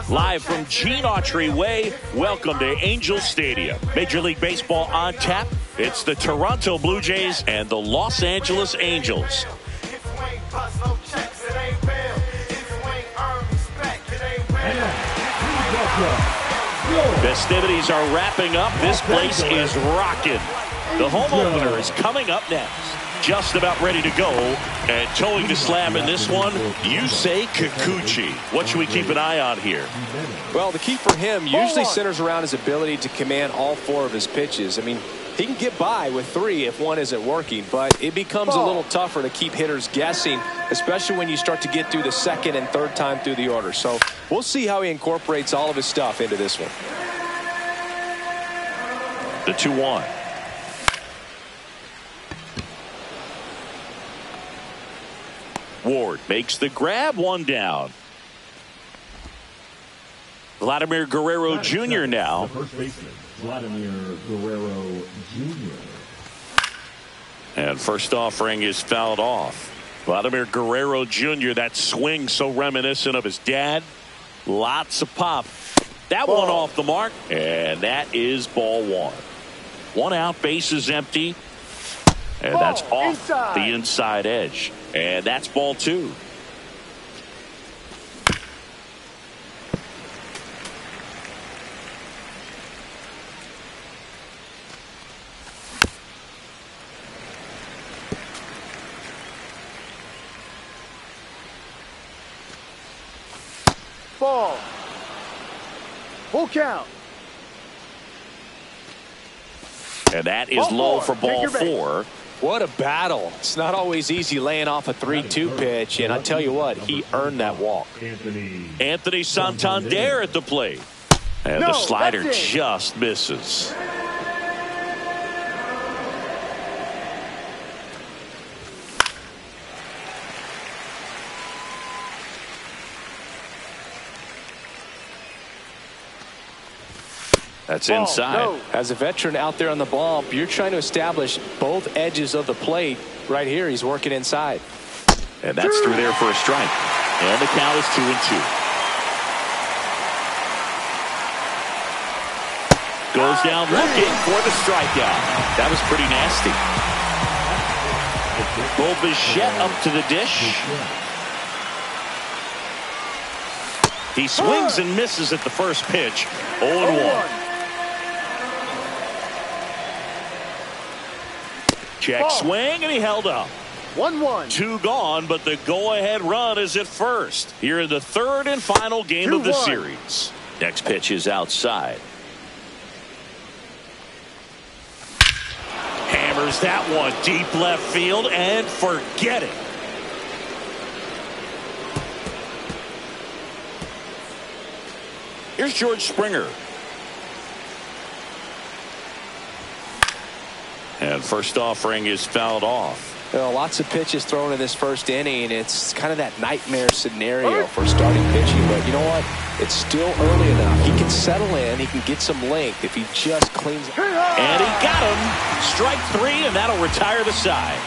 Live from Gene Autry Way, welcome to Angel Stadium. Major League Baseball on tap. It's the Toronto Blue Jays and the Los Angeles Angels. Festivities are wrapping up. This place is rocking. The home opener is coming up next. Just about ready to go, and towing the slab in this one, Yusei Kikuchi. What should we keep an eye on here? Well, the key for him usually centers around his ability to command all four of his pitches. I mean, he can get by with three if one isn't working, but it becomes a little tougher to keep hitters guessing, especially when you start to get through the second and third time through the order. So we'll see how he incorporates all of his stuff into this one. The 2-1. Ward makes the grab, one down. Vladimir Guerrero Jr. now. First baseman, Vladimir Guerrero Jr. And first offering is fouled off. Vladimir Guerrero Jr., that swing so reminiscent of his dad. Lots of pop. That one off the mark, and that is ball one. One out, base is empty. And that's off the inside edge. And that's ball two. Ball. Full count. And that is low for ball four. What a battle. It's not always easy laying off a 3-2 pitch, and I tell you what, he earned that walk. Anthony Santander at the plate. And the slider just misses. That's inside. As a veteran out there on the bump, you're trying to establish both edges of the plate. Right here, he's working inside. And that's through there for a strike. And the count is 2-2. Goes down looking for the strikeout. That was pretty nasty. Bo Bichette up to the dish. He swings and misses at the first pitch. 0-1. Check swing, and he held up. 1-1. Two gone, but the go-ahead run is at first. Here in the third and final game of the series. Next pitch is outside. Hammers that one deep left field, and forget it. Here's George Springer. And first offering is fouled off. Well, lots of pitches thrown in this first inning. It's kind of that nightmare scenario for starting pitching. But you know what? It's still early enough. He can settle in. He can get some length if he just cleans up. And he got him. Strike three, and that'll retire the side.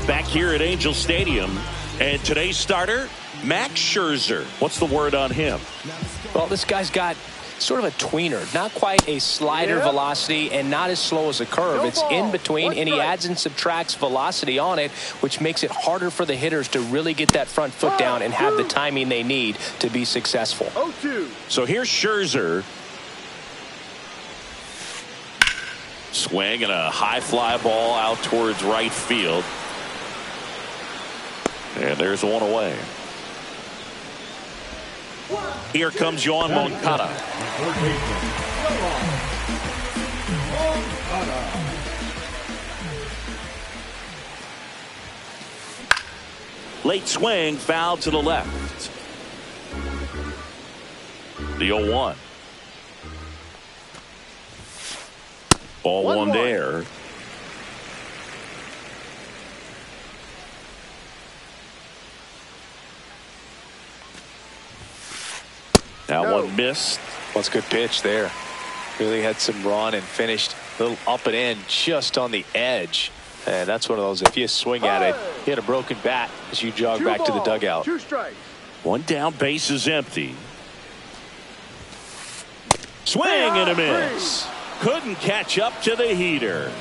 Back here at Angel Stadium. And today's starter, Max Scherzer. What's the word on him? Well, this guy's got sort of a tweener, not quite a slider velocity and not as slow as a curve. It's in between, and he adds and subtracts velocity on it, which makes it harder for the hitters to really get that front foot down and have the timing they need to be successful. 0-2. So here's Scherzer. Swing and a high fly ball out towards right field. And there's one away. Here comes Yoan Moncada. Late swing, foul to the left. The 0-1. Ball one there. That one missed. Well, it's a good pitch there. Really had some run and finished a little up and in just on the edge. And that's one of those, if you swing at it, hit a broken bat as you jog back to the dugout. 2 strikes. One down, base is empty. Swing and a miss. Couldn't catch up to the heater.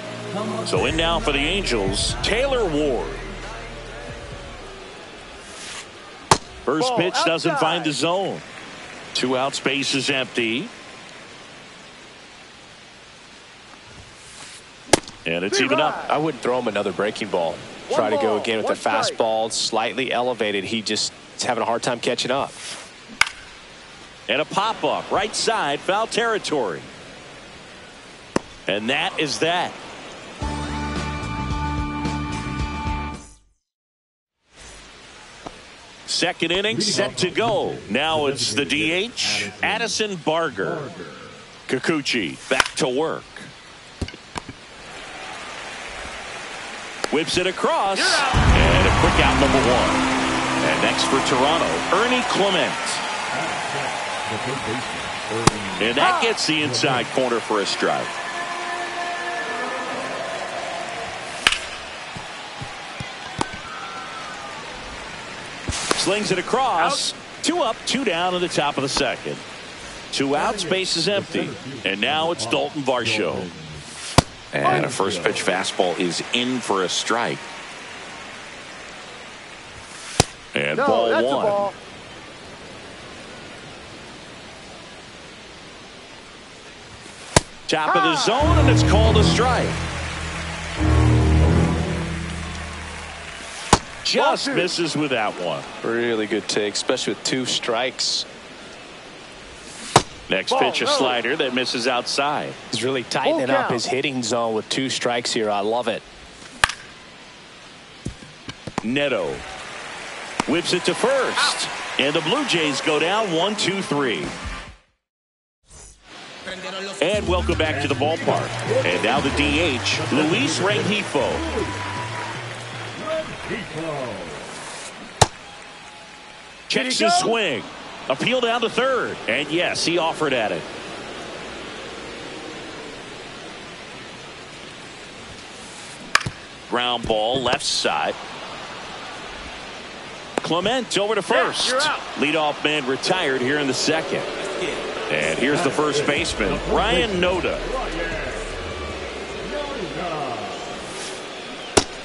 So in now for the Angels, Taylor Ward. First Ball pitch doesn't outside. find the zone. 2 outs, base is empty. And it's even up. I wouldn't throw him another breaking ball. Try to go again with the fastball, slightly elevated. He just is having a hard time catching up. And a pop-up, right side, foul territory. And that is that. Second inning set to go. Now it's the DH, Addison Barger. Kikuchi back to work. Whips it across. And a quick out, number 1. And next for Toronto, Ernie Clement. And that gets the inside corner for a strike. Slings it across. 2 up, 2 down to the top of the second. 2 outs, base is empty. And now it's Dalton Varsho. And a first pitch fastball is in for a strike. And ball 1. Ball. Top of the zone, and it's called a strike. Just misses with that one. Really good take, especially with 2 strikes. Next pitch, a slider that misses outside. He's really tightening up his hitting zone with 2 strikes here. I love it. Neto whips it to first. And the Blue Jays go down 1-2-3. And welcome back to the ballpark. And now the DH, Luis Rengifo. Checks his swing. Appeal down to third. And yes, he offered at it. Ground ball left side. Clement over to first. Leadoff man retired here in the second. And here's the first baseman, Ryan Noda.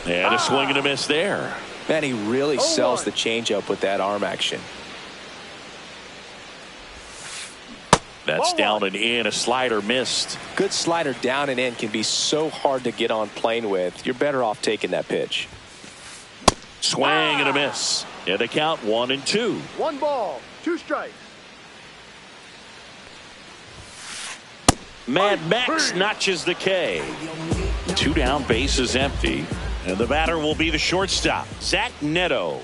And a swing and a miss there. Man, he really sells the changeup with that arm action. That's down and in. A slider missed. Good slider down and in can be so hard to get on plane with. You're better off taking that pitch. Swing and a miss. And the count 1-2. 1 ball, 2 strikes. Mad Max notches the K. 2 down, base is empty. And the batter will be the shortstop, Zach Neto.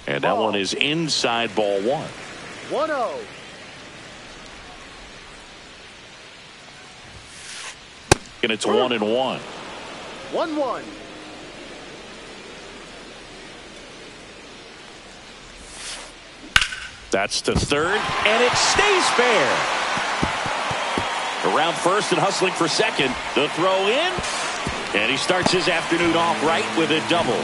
And that one is inside, ball 1. 1-0. And it's 1-1. 1-1. That's to third, and it stays fair. Around first and hustling for second. The throw in, and he starts his afternoon off right with a double.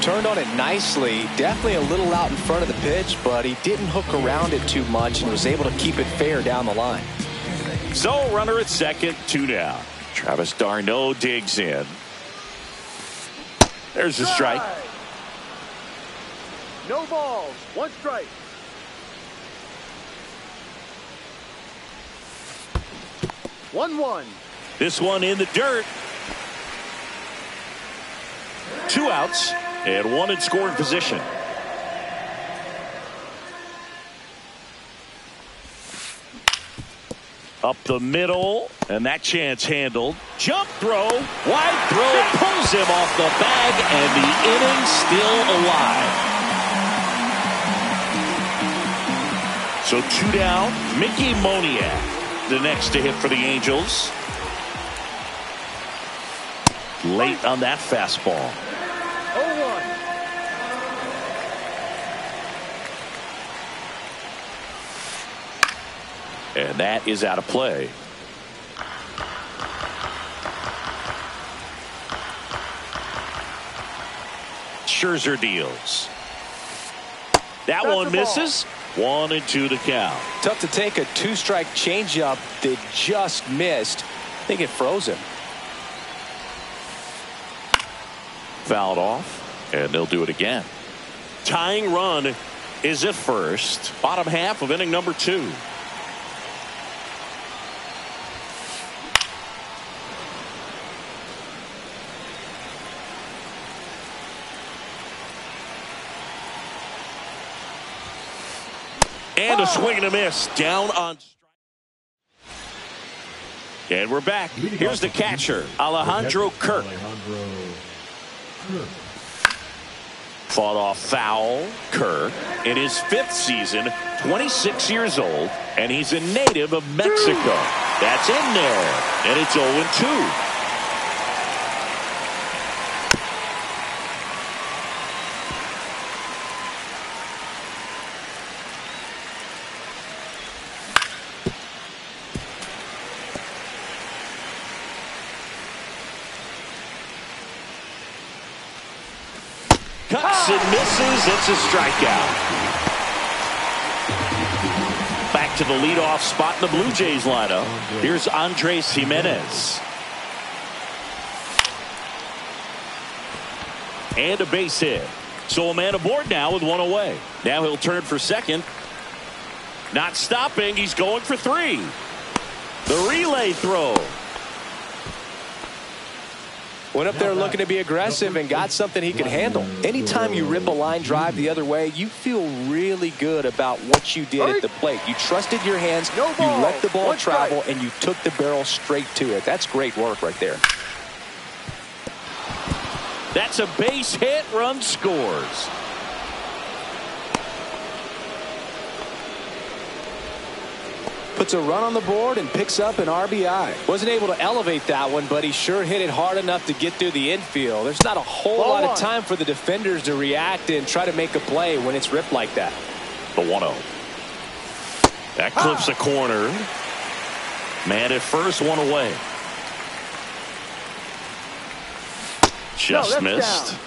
Turned on it nicely. Definitely a little out in front of the pitch, but he didn't hook around it too much and was able to keep it fair down the line. So runner at second, 2 down. Travis d'Arnaud digs in. There's a strike. No balls, 1 strike. One. This one in the dirt. 2 outs and 1 in scoring position. Up the middle, and that chance handled. Jump throw, wide throw, pulls him off the bag, and the inning still alive. So 2 down, Mickey Moniak, the next to hit for the Angels. Late on that fastball. 0-1. And that is out of play. Scherzer deals. That one misses. 1-2 to count. Tough to take a two-strike changeup that just missed. I think it froze him. Fouled off, and they'll do it again. Tying run is at first. Bottom half of inning number 2. And a swing and a miss. Down on strike. And we're back. Here's the catcher, Alejandro Kirk. Fought off foul. Kirk, in his 5th season, 26 years old, and he's a native of Mexico. That's in there, and it's 0-2. Cuts and misses. It's a strikeout. Back to the leadoff spot in the Blue Jays lineup. Here's Andres Gimenez. And a base hit. So a man aboard now with 1 away. Now he'll turn for second. Not stopping. He's going for 3. The relay throw. Went up there looking to be aggressive and got something he could handle. Anytime you rip a line drive the other way, you feel really good about what you did at the plate. You trusted your hands, you let the ball travel, and you took the barrel straight to it. That's great work right there. That's a base hit. Run scores. Puts a run on the board and picks up an RBI. Wasn't able to elevate that one, but he sure hit it hard enough to get through the infield. There's not a whole lot of time for the defenders to react and try to make a play when it's ripped like that. The 1-0. That clips a corner. Man at first, 1 away. Just missed. Down.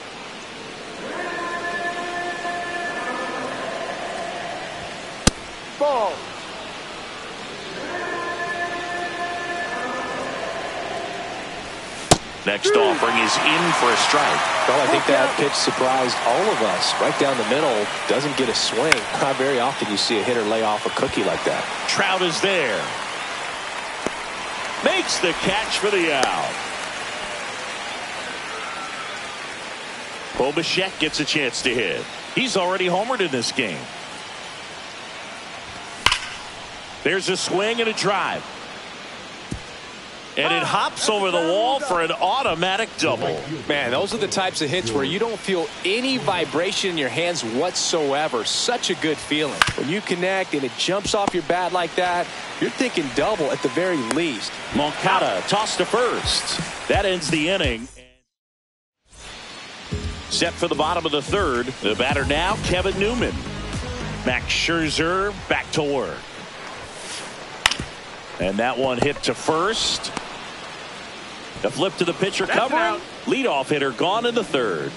Ball. Next offering is in for a strike. Well, I think that pitch surprised all of us. Right down the middle, doesn't get a swing. Not very often you see a hitter lay off a cookie like that. Trout is there. Makes the catch for the out. Bo Bichette gets a chance to hit. He's already homered in this game. There's a swing and a drive. And it hops over the wall for an automatic double. Man, those are the types of hits where you don't feel any vibration in your hands whatsoever. Such a good feeling. When you connect and it jumps off your bat like that, you're thinking double at the very least. Moncada tossed to first. That ends the inning. Set for the bottom of the 3rd. The batter now, Kevin Newman. Max Scherzer back to work. And that one hit to first. The flip to the pitcher covering. Leadoff hitter gone in the 3rd.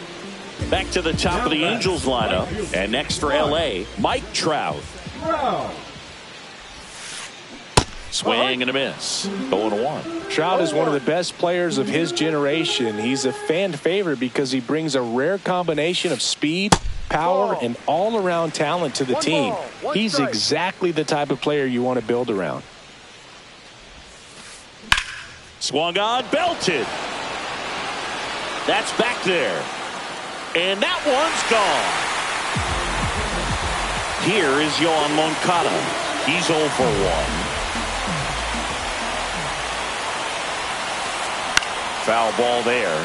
Back to the top of the Angels lineup. And next for LA, Mike Trout. Swing and a miss. 0-1. Trout is one of the best players of his generation. He's a fan favorite because he brings a rare combination of speed, power, and all-around talent to the team. He's exactly the type of player you want to build around. Swung on, belted. That's back there. And that one's gone. Here is Yoan Moncada. He's 0 for 1. Foul ball there.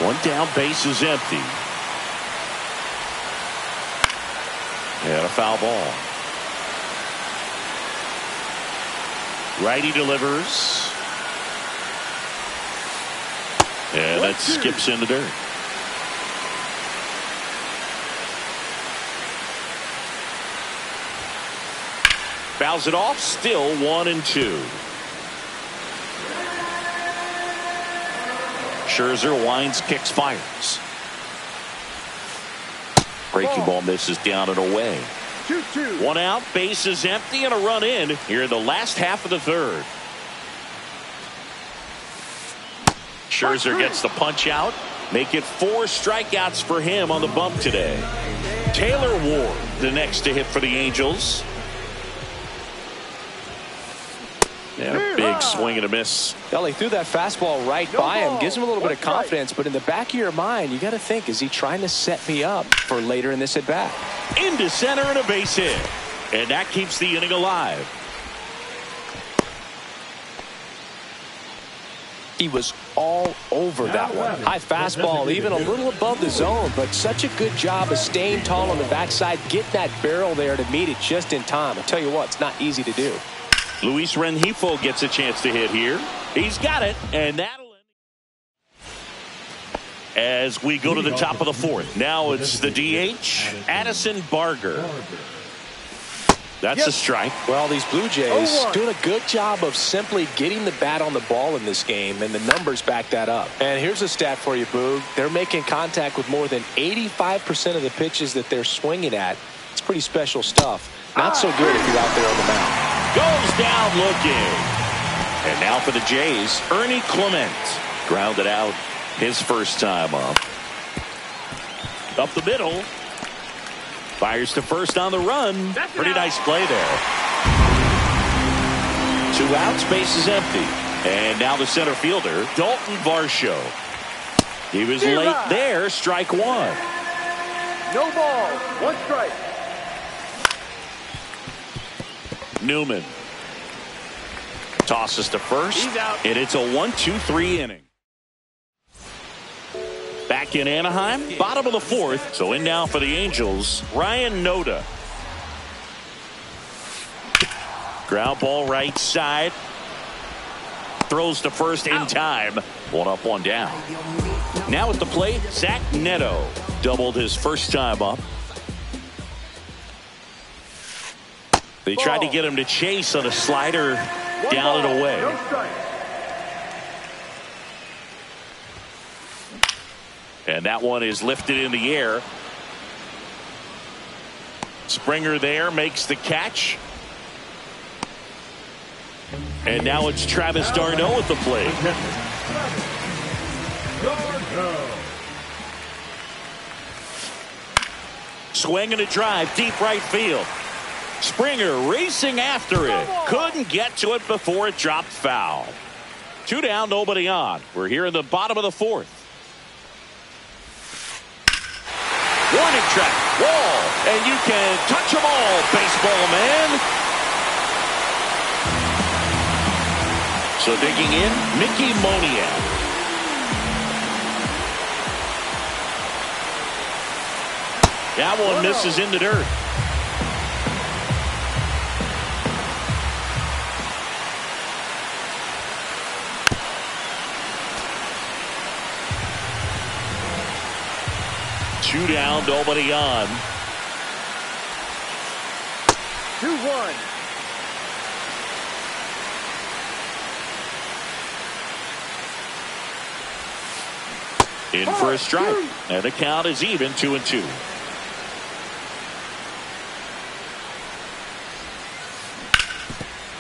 One down, base is empty. And a foul ball. Righty delivers. And that skips in the dirt. Fouls it off. Still 1-2. Scherzer winds, kicks, fires. Breaking ball misses down and away. 2-2. One out, bases empty, and a run in here in the last half of the third. Scherzer gets the punch out. Make it 4 strikeouts for him on the bump today. Taylor Ward, the next to hit for the Angels. And a big swing and a miss. Well, he threw that fastball right by him. Gives him a little bit of confidence, but in the back of your mind, you got to think, is he trying to set me up for later in this at-bat? Into center and a base hit. And that keeps the inning alive. He was all over that one. High fastball, even a little above the zone, but such a good job of staying tall on the backside, getting that barrel there to meet it just in time. I tell you what, it's not easy to do. Luis Rengifo gets a chance to hit here. He's got it, and that'll end. As we go to the top of the fourth. Now it's the DH, Addison Barger. That's a strike. Well, these Blue Jays doing a good job of simply getting the bat on the ball in this game, and the numbers back that up. And here's a stat for you, Boog. They're making contact with more than 85% of the pitches that they're swinging at. It's pretty special stuff. Not so good if you're out there on the mound. Goes down looking. And now for the Jays, Ernie Clement. Grounded out his first time up. Up the middle. Fires to first on the run. Pretty nice play there. 2 outs, base is empty. And now the center fielder, Dalton Varsho. He was late there, strike 1. No ball, 1 strike. Newman tosses to first, and it's a 1-2-3 inning. Back in Anaheim, bottom of the fourth. So in now for the Angels, Ryan Noda. Ground ball right side. Throws to first in time. 1 up, 1 down. Now at the plate, Zach Neto. Doubled his first time up. They tried to get him to chase on a slider down and away. No strike. And that one is lifted in the air. Springer there makes the catch. And now it's Travis d'Arnaud at the plate. Swing and a drive, deep right field. Springer racing after it. Couldn't get to it before it dropped foul. 2 down, nobody on. We're here in the bottom of the fourth. Warning track, wall, and you can touch them all, baseball man. So digging in, Mickey Moniak. That one misses in the dirt. Two down, nobody on. 2-1. In for a strike. And the count is even, 2-2.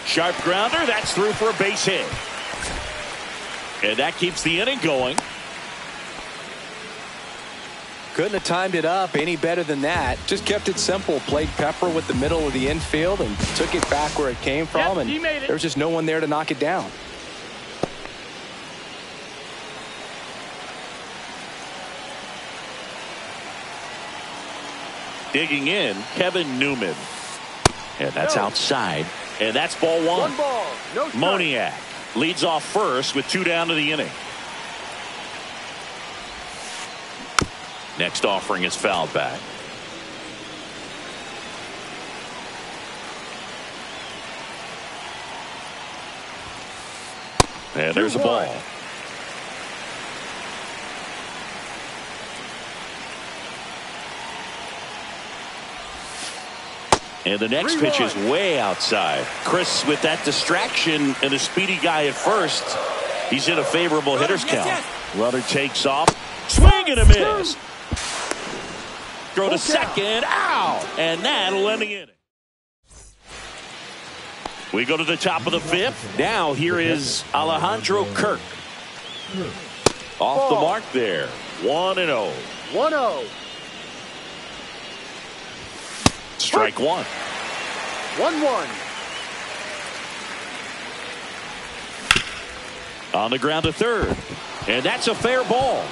Sharp grounder, that's through for a base hit. And that keeps the inning going. Couldn't have timed it up any better than that. Just kept it simple. Played pepper with the middle of the infield and took it back where it came from. And there was just no one there to knock it down. Digging in, Kevin Newman. And that's outside. And that's ball 1. 1 ball, no strike. Moniak leads off first with 2 down to the inning. Next offering is fouled back. And there's a ball. And the next pitch is way outside. Chris, with that distraction and a speedy guy at first, he's in a favorable hitter's count. Runner takes off. Swing and a miss. Throw to second. Out. And that'll end the inning. We go to the top of the fifth. Now here is Alejandro Kirk. Off the mark there. 1-0. 1-0. Strike one. 1-1. On the ground to third. And that's a fair ball.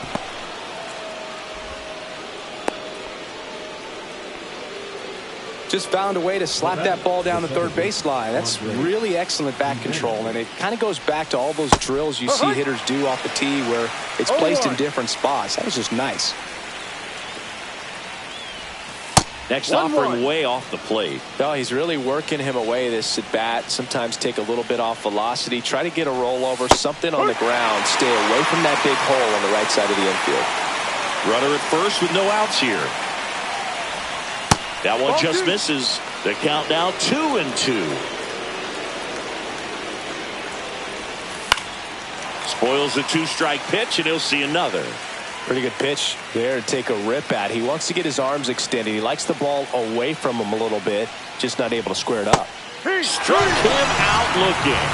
Just found a way to slap that ball down the third baseline. That's really excellent bat control, and it kind of goes back to all those drills you see hitters do off the tee where it's placed in different spots. That was just nice. Next offering way off the plate. No, he's really working him away this at bat. Sometimes take a little bit off velocity. Try to get a rollover, something on the ground. Stay away from that big hole on the right side of the infield. Runner at first with no outs here. That one just misses. The count now 2-2. Spoils the two-strike pitch, and he'll see another. Pretty good pitch there to take a rip at. He wants to get his arms extended. He likes the ball away from him a little bit, just not able to square it up. He struck him out looking.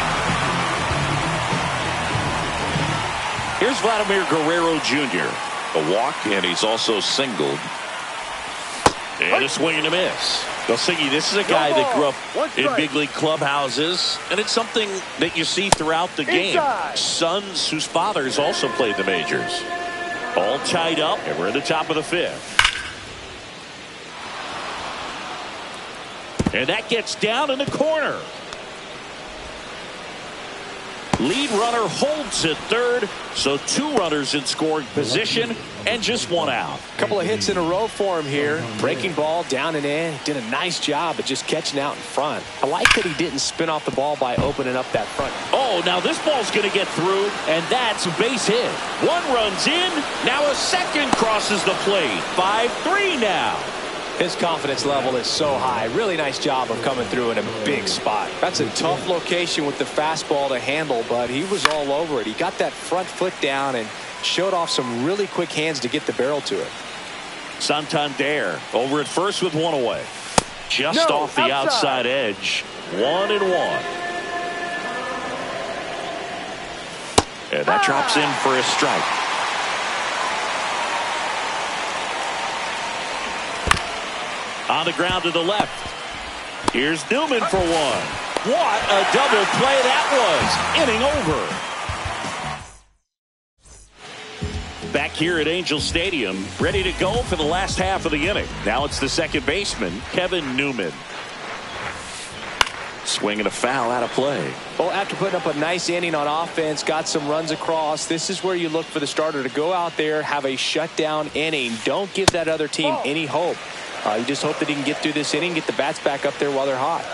Here's Vladimir Guerrero Jr. A walk, and he's also singled. And a swing and a miss. Siggy, this is a guy that grew up in big league clubhouses, and it's something that you see throughout the game. Sons whose fathers also played the majors. All tied up, and we're at the top of the fifth. And that gets down in the corner. Lead runner holds at third, so two runners in scoring position and just one out. Couple of hits in a row for him here. Breaking ball down and in. Did a nice job of just catching out in front. I like that he didn't spin off the ball by opening up that front. Oh, now this ball's going to get through, and that's a base hit. One runs in. Now a second crosses the plate. 5-3 now. His confidence level is so high. Really nice job of coming through in a big spot. That's a tough location with the fastball to handle, but he was all over it. He got that front foot down and showed off some really quick hands to get the barrel to it. Santander over at first with one away. Just off the outside edge. 1-1. And that drops in for a strike. On the ground to the left. Here's Newman for one. What a double play that was. Inning over. Back here at Angel Stadium, ready to go for the last half of the inning. Now it's the second baseman, Kevin Newman. Swinging a foul out of play. Well, after putting up a nice inning on offense, got some runs across, this is where you look for the starter to go out there, have a shutdown inning. Don't give that other team any hope. You just hope that he can get through this inning, get the bats back up there while they're hot.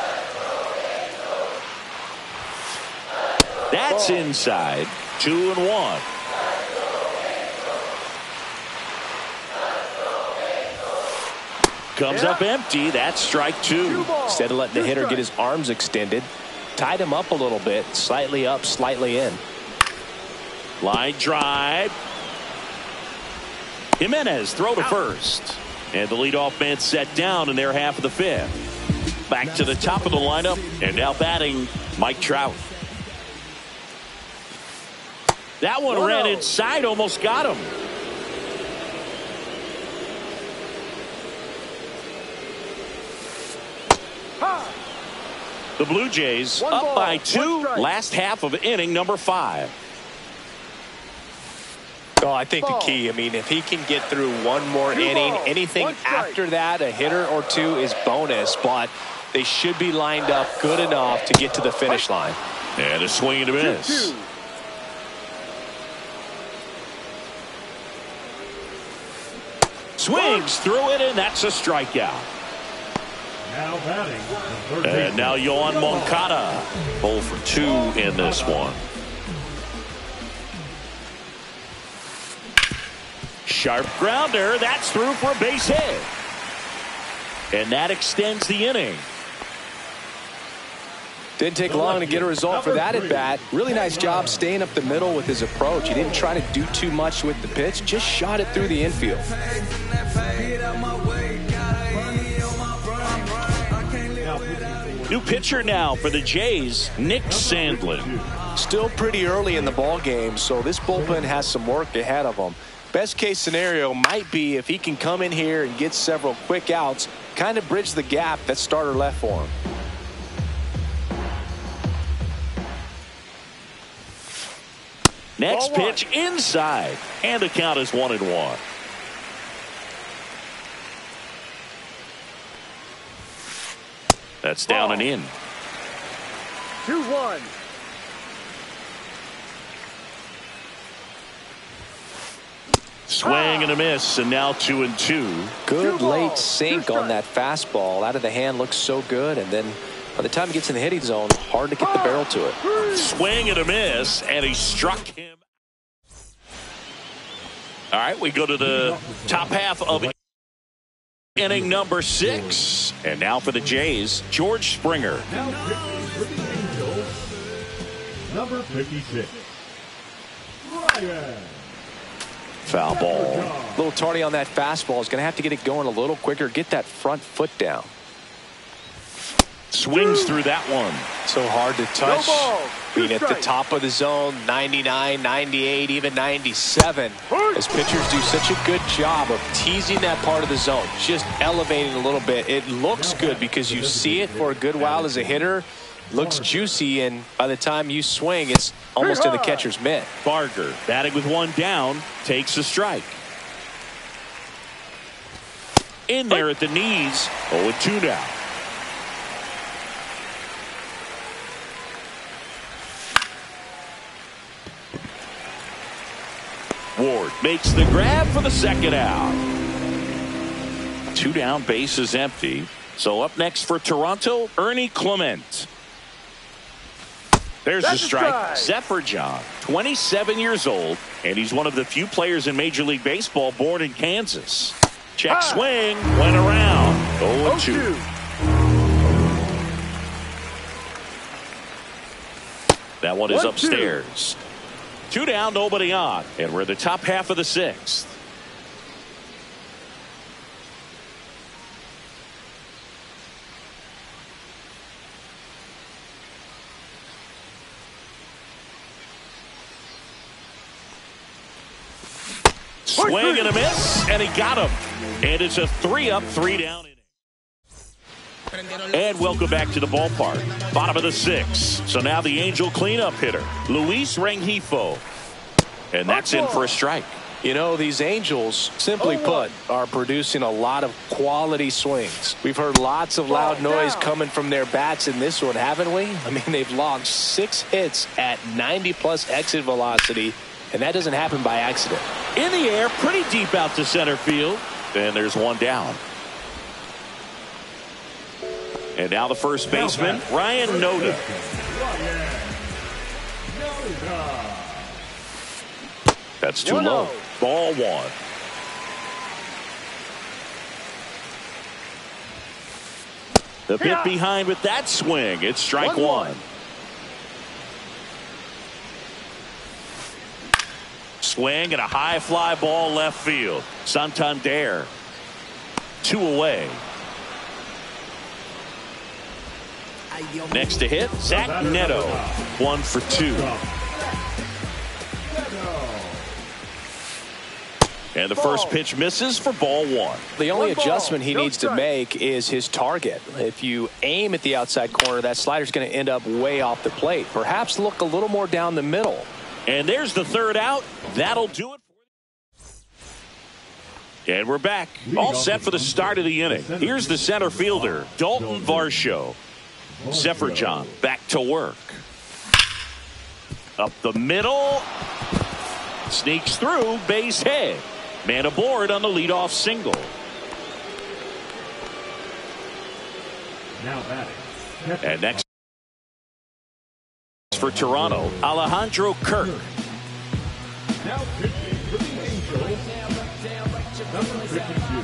That's inside. 2-1. Comes up empty. That's strike two. Instead of letting the hitter get his arms extended, tied him up a little bit, slightly up, slightly in. Line drive. Jimenez throw to first. And the leadoff man set down in their half of the fifth. Back to the top of the lineup, and now batting Mike Trout. That one ran inside, almost got him. The Blue Jays up by 2, last half of inning number 5. Oh, I think the key, I mean, if he can get through one more inning, anything after that, a hitter or two is bonus, but they should be lined up good enough to get to the finish line. And a swing and a miss. Swings through it, and that's a strikeout. Now batting. And now Yohan Moncada. 0 for 2 in this one. Sharp grounder. That's through for a base hit. And that extends the inning. Didn't take long to get a result for that at bat. Really nice job staying up the middle with his approach. He didn't try to do too much with the pitch, just shot it through the infield. New pitcher now for the Jays, Nick Sandlin. Still pretty early in the ball game, so this bullpen has some work ahead of them. Best case scenario might be if he can come in here and get several quick outs, kind of bridge the gap that starter left for him. Next pitch inside, and the count is 1-1. That's down and in. 2-1. Swing and a miss, and now 2-2. Good late sink on that fastball. Out of the hand looks so good, and then by the time he gets in the hitting zone, hard to get the barrel to it. Swing and a miss, and he struck him. All right, we go to the top half of inning number 6. And now for the Jays, George Springer. Now pitching for the Angels, number 56, Ryan. Foul ball. A little tardy on that fastball. Is going to have to get it going a little quicker. Get that front foot down. Swings through that one. So hard to touch. Being at the strike. top of the zone, 99, 98, even 97. As pitchers do such a good job of teasing that part of the zone, just elevating a little bit. It looks good because you see it for a good while as a hitter. Looks juicy, and by the time you swing, it's almost in the catcher's mitt. Barger batting with one down, takes a strike. In there at the knees, 0-2 now. Ward makes the grab for the second out. 2 down, base is empty. So up next for Toronto, Ernie Clement. There's the strike. Zephyr John, 27 years old, and he's one of the few players in Major League Baseball born in Kansas. Check swing, went around. 0-2. That one is upstairs. 2 down, nobody on, and we're in the top half of the 6th. Swing and a miss, and he got him. And it's a 3-up, 3-down inning. And welcome back to the ballpark. Bottom of the 6th. So now the Angel cleanup hitter, Luis Rengifo. And that's in for a strike. You know, these Angels, simply put, are producing a lot of quality swings. We've heard lots of loud noise coming from their bats in this one, haven't we? I mean, they've logged 6 hits at 90+ exit velocity, and that doesn't happen by accident. In the air, pretty deep out to center field. And there's one down. And now the first baseman, Ryan Noda. That's too low. Ball 1. The bit behind with that swing. It's strike 1. Swing and a high fly ball left field. Santander. 2 away. Next to hit, Zach Neto. 1 for 2. And the first pitch misses for ball 1. The only adjustment he needs to make is his target. If you aim at the outside corner, that slider's going to end up way off the plate. Perhaps look a little more down the middle. And there's the 3rd out. That'll do it. And we're back. All set for the start of the inning. Here's the center fielder, Dalton Varsho. Zephyr John back to work. Up the middle. Sneaks through, base hit. Man aboard on the leadoff single. Now batting. And next for Toronto, Alejandro Kirk. Now pitching for the Angels, number 52.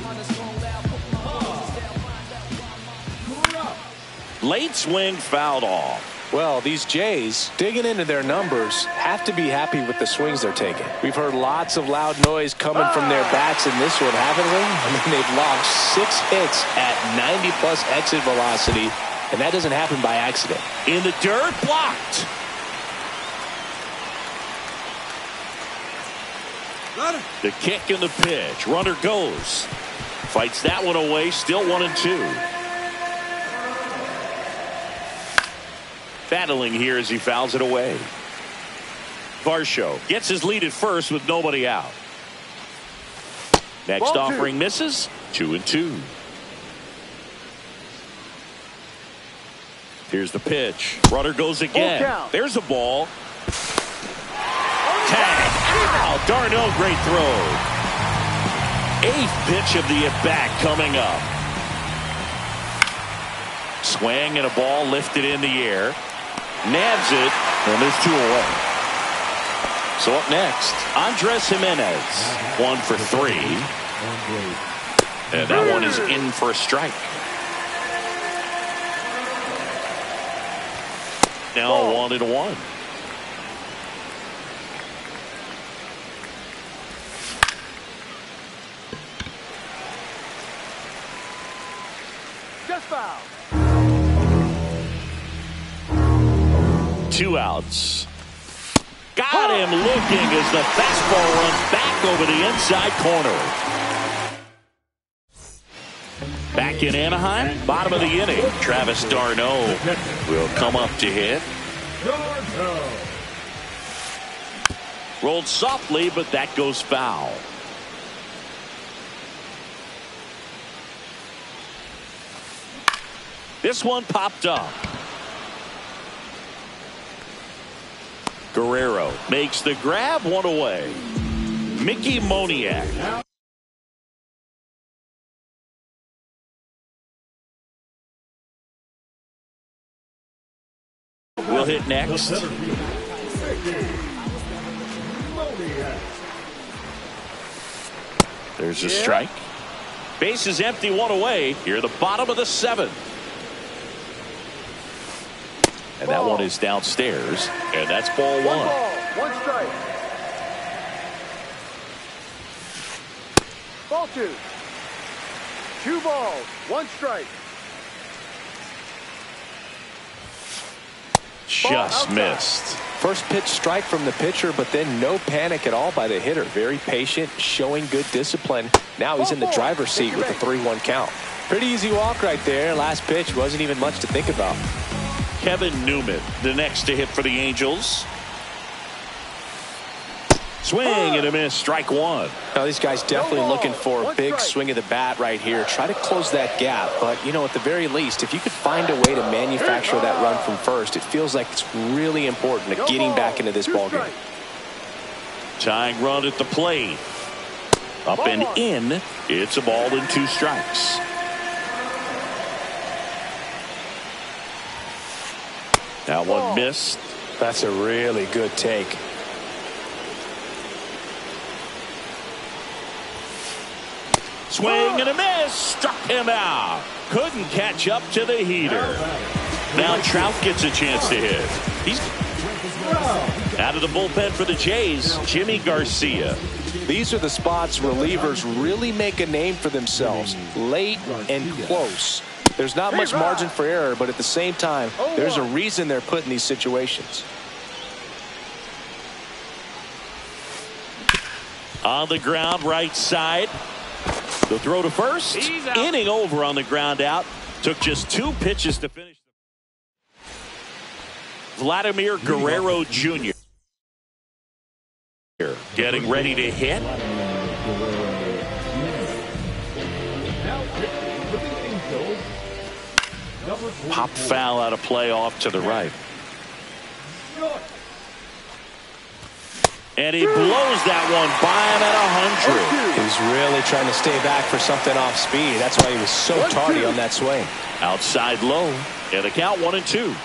Late swing fouled off. Well, these Jays, digging into their numbers, have to be happy with the swings they're taking. We've heard lots of loud noise coming from their bats in this one, haven't we? I mean, they've logged 6 hits at 90-plus exit velocity, and that doesn't happen by accident. In the dirt, blocked. The kick and the pitch. Runner goes. Fights that one away. Still 1-2. Battling here as he fouls it away. Varsho gets his lead at first with nobody out. Next offering misses. 2-2. Here's the pitch. Runner goes again. There's a ball. Tag. Ow, Darno, great throw. 8th pitch of the at-bat coming up. Swing and a ball lifted in the air. Nabs it, and there's 2 away. So up next, Andres Jimenez, 1 for 3. And that one is in for a strike. Now 1-1. Just foul. 2 outs. Got him looking as the fastball runs back over the inside corner. Back in Anaheim, bottom of the inning. Travis d'Arnaud will come up to hit. Rolled softly, but that goes foul. This one popped up. Guerrero makes the grab, 1 away. Mickey Moniak. Will hit next. There's a strike. Base is empty, 1 away. Here, the bottom of the 7th. And that one is downstairs, and that's ball 1. 1 ball, 1 strike. Ball 2. 2 balls, 1 strike. Just missed. First pitch strike from the pitcher, but then no panic at all by the hitter. Very patient, showing good discipline. Now he's in the driver's seat with a 3-1 count. Pretty easy walk right there. Last pitch wasn't even much to think about. Kevin Newman, the next to hit for the Angels. Swing and a miss, strike 1. Now these guys definitely looking for a big swing of the bat right here. Try to close that gap, but you know, at the very least, if you could find a way to manufacture that run from first, it feels like it's really important to getting back into this ballgame. Tying run at the plate. Up and in. It's a ball and 2 strikes. That one missed. That's a really good take. Swing and a miss. Struck him out. Couldn't catch up to the heater. Now Trout gets a chance to hit. He's out of the bullpen for the Jays, Jimmy Garcia. These are the spots relievers really make a name for themselves. Late and close. There's not much margin for error, but at the same time, there's a reason they're put in these situations. On the ground, right side. The throw to first. Inning over on the ground out. Took just 2 pitches to finish. Vladimir Guerrero Jr. getting ready to hit. Pop foul out of play off to the right. And he blows that one by him at 100. He's really trying to stay back for something off speed. That's why he was so tardy on that swing. Outside low. And the count 1-2.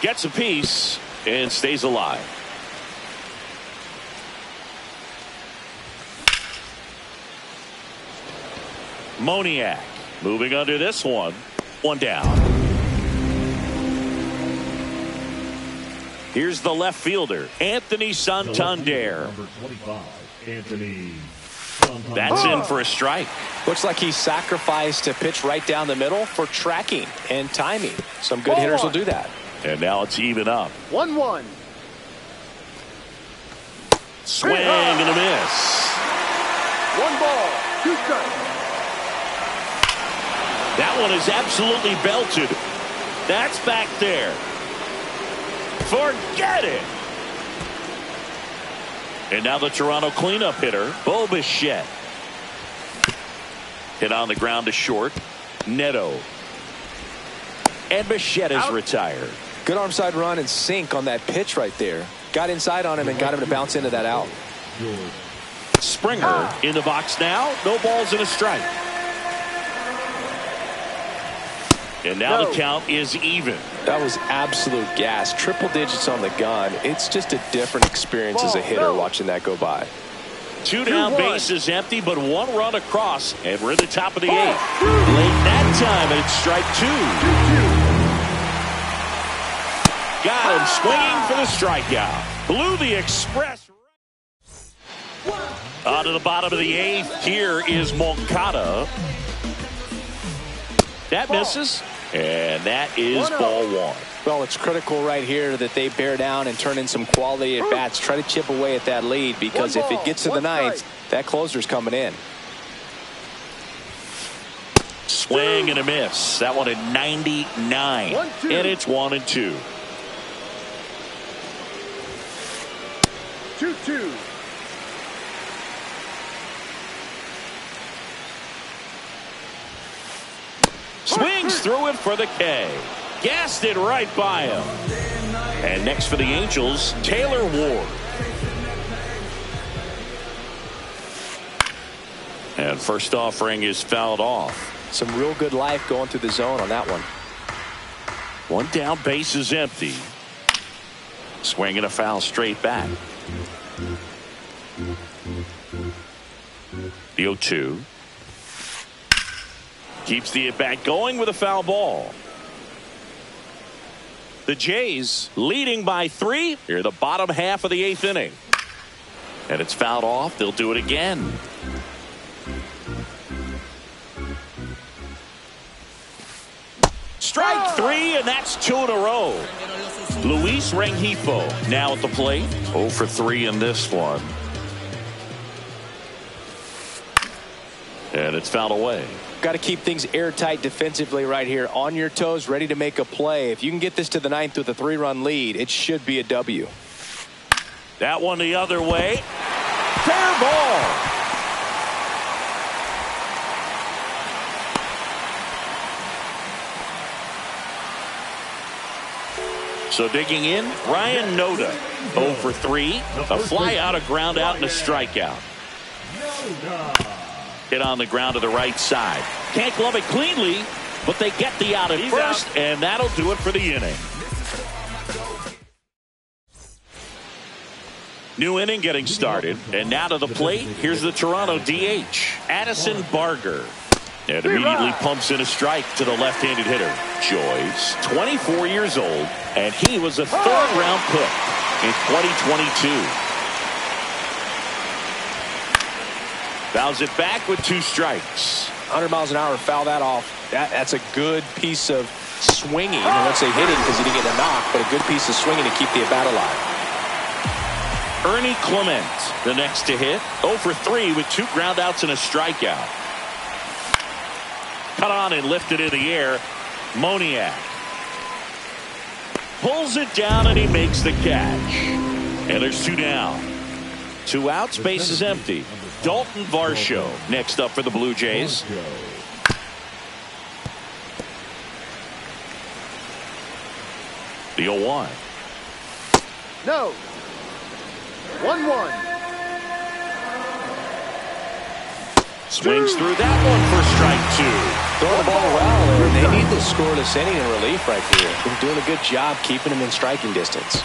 Gets a piece and stays alive. Moniak moving under this one. 1 down. Here's the left fielder, Anthony Santander. Number 25, Anthony. That's in for a strike. Looks like he sacrificed a pitch right down the middle for tracking and timing. Some good hitters will do that. And now it's even up. 1-1. Swing and a miss. 1 ball, 2 strikes. That one is absolutely belted. That's back there. Forget it. And now the Toronto cleanup hitter, Bo Bichette. Hit on the ground to short. Neto. And Bichette is retired. Good arm side run and sink on that pitch right there. Got inside on him and got him to bounce into that out. Springer in the box now. No balls and a strike. And now the count is even. That was absolute gas. Triple digits on the gun. It's just a different experience as a hitter watching that go by. 2 down, bases empty, but 1 run across, and we're in the top of the 8th. Late that time, and it's strike 2. Got him swinging for the strikeout. Blew the express. On to the bottom of the 8th. Here is Moncada. That misses, and that is ball 1. Well, it's critical right here that they bear down and turn in some quality at bats. Try to chip away at that lead, because if it gets to the 9th, that closer's coming in. Swing and a miss. That one at 99. And it's 1-2. 2-2. Swings through it for the K. Gassed it right by him. And next for the Angels, Taylor Ward. And first offering is fouled off. Some real good life going through the zone on that one. 1 down, base is empty. Swinging a foul straight back. The 0-2. Keeps the at-bat going with a foul ball. The Jays leading by 3 here, the bottom half of the 8th inning. And it's fouled off. They'll do it again. Strike 3, and that's 2 in a row. Luis Rengifo now at the plate. 0 for 3 in this one. And it's fouled away. Got to keep things airtight defensively right here. On your toes, ready to make a play. If you can get this to the 9th with a 3-run lead, it should be a W. That one the other way. Fair ball. So digging in, Ryan Noda. 0 for 3. A fly out, a ground out, and a strikeout. Hit on the ground to the right side. Can't glove it cleanly, but they get the out at first, and that'll do it for the inning. New inning getting started, and now to the plate, here's the Toronto DH, Addison Barger. And immediately pumps in a strike to the left-handed hitter, Joyce, 24 years old, and he was a 3rd-round pick in 2022. Fouls it back with 2 strikes. 100 miles an hour, foul that off. That's a good piece of swinging. I won't say hitting because he didn't get a knock, but a good piece of swinging to keep the at-bat alive. Ernie Clement, the next to hit. 0 for 3 with 2 groundouts and a strikeout. Cut on and lifted in the air. Moniak pulls it down, and he makes the catch. And there's 2 down. 2 outs, base is empty. Dalton Varsho next up for the Blue Jays. The 0-1. No. 1-1. Swings through that one for strike 2. Throwing the ball well, and they need the scoreless inning in relief right here. They're doing a good job keeping him in striking distance.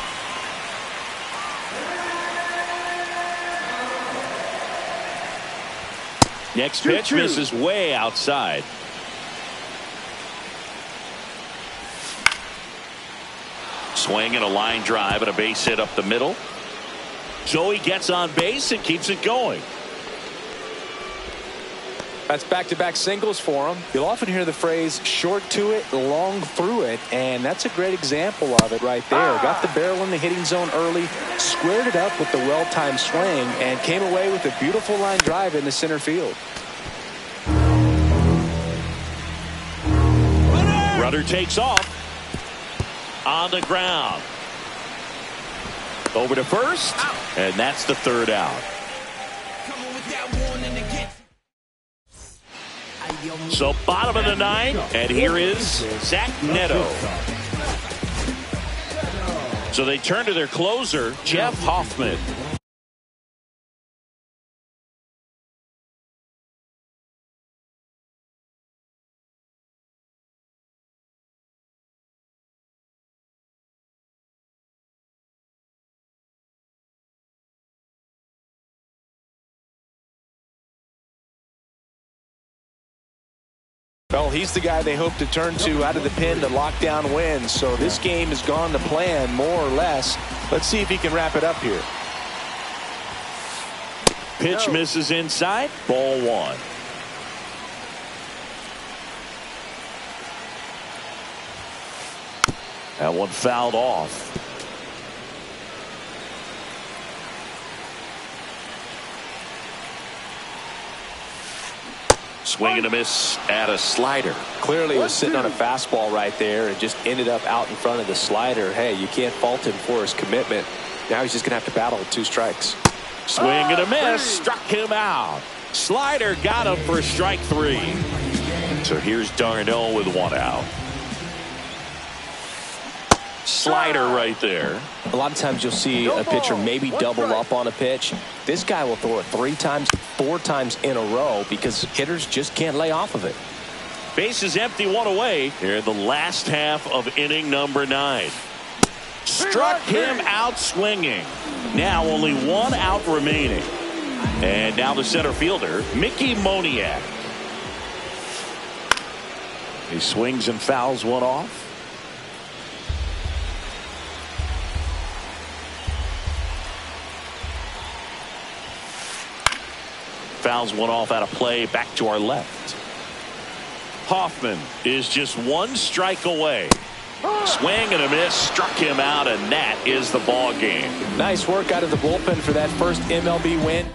Next pitch misses way outside. Swing and a line drive and a base hit up the middle. Joey gets on base and keeps it going. That's back-to-back singles for him. You'll often hear the phrase short to it, long through it, and that's a great example of it right there. Got the barrel in the hitting zone early, squared it up with the well-timed swing, and came away with a beautiful line drive into center field. Runner takes off. On the ground. Over to first, and that's the third out. So bottom of the ninth, and here is Zach Neto. So they turn to their closer, Jeff Hoffman. Well, he's the guy they hope to turn to out of the pen to lock down wins. So this game has gone to plan, more or less. Let's see if he can wrap it up here. Pitch misses inside. Ball one. That one fouled off. Swing and a miss at a slider. Clearly he was sitting on a fastball right there and just ended up out in front of the slider. Hey, you can't fault him for his commitment. Now he's just going to have to battle with 2 strikes. Swing and a miss. Struck him out. Slider got him for strike 3. So here's Darnell with 1 out. Slider right there. A lot of times you'll see a pitcher maybe double up on a pitch. This guy will throw it 3 times, 4 times in a row because hitters just can't lay off of it. Base is empty, 1 away. Here in the last half of inning number 9. Struck him out swinging. Now only 1 out remaining. And now the center fielder, Mickey Moniak. He swings and fouls 1 off. Fouls 1 off out of play. Back to our left. Hoffman is just 1 strike away. Swing and a miss. Struck him out, and that is the ball game. Nice work out of the bullpen for that first MLB win.